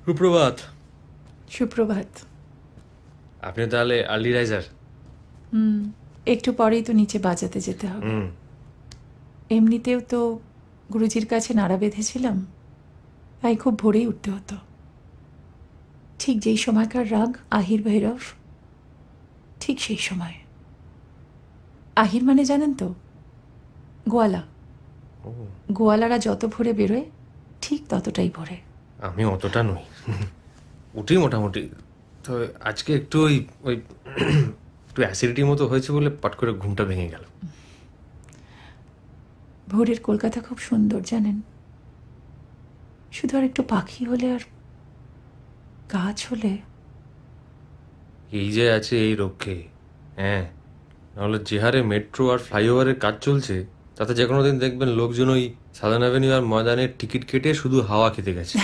সুপ্রভাত। সুপ্রভাত। আপনি তাহলে আর্লি রাইজার? একটু পরেই তো নিচে বাজাতে যেতে হবে। এমনিতেও তো গুরুজির কাছে নাড়া বেঁধেছিলাম, তাই খুব ভোরেই উঠতে হতো। ঠিক যেই সময়কার রাগ আহির ভৈরব, ঠিক সেই সময়। আহির মানে জানেন তো? গোয়ালা। গোয়ালারা যত ভোরে বেরোয় ঠিক ততটাই ভোরে। আমি অতটা নই, উঠি মোটামুটি। তো আজকে একটু ওই ওই একটু অ্যাসিডিটির মতো হয়েছে বলে পট করে ঘুমটা ভেঙে গেল। ভোরের কলকাতা খুব সুন্দর জানেন, শুধু আর একটু পাখি হলে আর গাছ হলে। এই যে আছে এই রক্ষে, হ্যাঁ, নাহলে যে হারে মেট্রো আর ফ্লাইওভারের কাজ চলছে তাতে যে কোনো দিন দেখবেন লোকজন ওই সাদার্ন অ্যাভিনিউ আর ময়দানের টিকিট কেটে শুধু হাওয়া খেতে গেছে।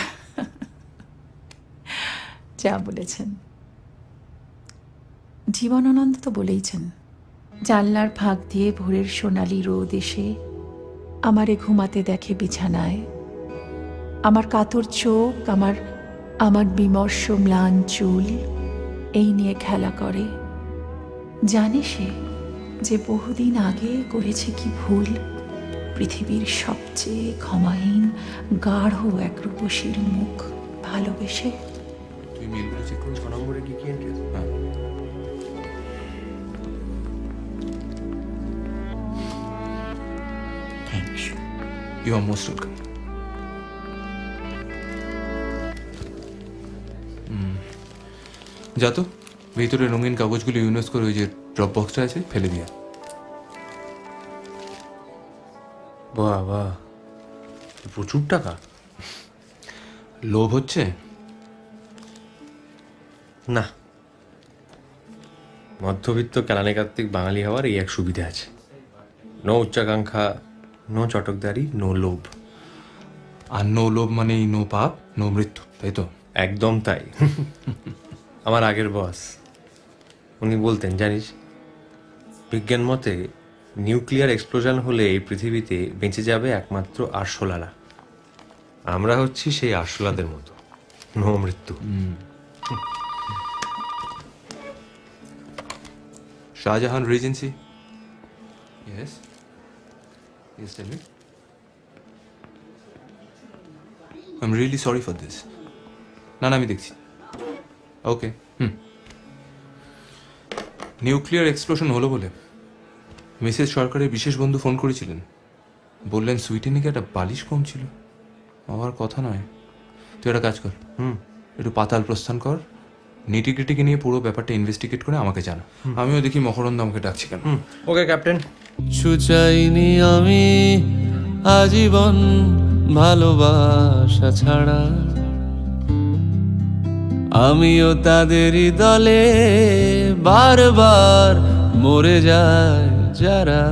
যা বলেছেন। জীবনানন্দ তো বলেইছেন, জানলার ফাঁক দিয়ে ভোরের সোনালি রোদ এসে আমারে ঘুমাতে দেখে বিছানায়, আমার কাতর চোখ, আমার আমার বিমর্ষ ম্লান চুল এই নিয়ে খেলা করে। জানে সে যে বহুদিন আগে করেছে কি ভুল, পৃথিবীর সবচেয়ে ক্ষমাহীন গাঢ় এক রূপসীর মুখ ভালোবেসে। তুই মেলগুলো চেক করে 6 নম্বরে কি কি এন্ট্রি আছে? হ্যাঁ, thanks. You are most welcome. যা তো ভিতরে রঙিন কাগজগুলো ইউনেস্কোর ওই যে ড্রপ বক্সটা আছে ফেলে দিয়া। বাহ বাহ, প্রচুর টাকা। লোভ হচ্ছে না, মধ্যবিত্ত কেলানি কার্তিক বাঙালি হওয়ার এই এক সুবিধা আছে, নো উচ্চাকাঙ্ক্ষা, নো চটকদারি, নো লোভ। আর নো লোভ মানেই নো পাপ, নো মৃত্যু, তাই তো? একদম তাই। আমার আগের বস উনি বলতেন, জানিস, বিজ্ঞান মতে নিউক্লিয়ার এক্সপ্লোশন হলে এই পৃথিবীতে বেঁচে যাবে একমাত্র আরশোলারা। আমরা হচ্ছি সেই আরশোলাদের মতো, নো মৃত্যু। Shahjahan Regency. Yes, yes, tell me. I am really sorry for this. না না, আমি দেখছি। ওকে। নিউক্লিয়ার এক্সপ্লোশন হলো বলে মিসেস সরকারের বিশেষ বন্ধু ফোন করেছিলেন, বললেন সুইটে নাকি একটা বালিশ কম ছিল। আমার কথা নয়, তুই একটা কাজ কর, একটু পাতাল প্রস্থান কর, নিটিগ্রিটিকে নিয়ে পুরো ব্যাপারটা ইনভেস্টিগেট করে আমাকে জানা। আমিও দেখি মকরন্দ আমাকে ডাকছি কেন। ওকে ক্যাপ্টেন। ছুচাইনি আমি আজীবন ভালোবাসা ছাড়া, আমিও তাদেরই দলে বারবার মরে যায় যারা।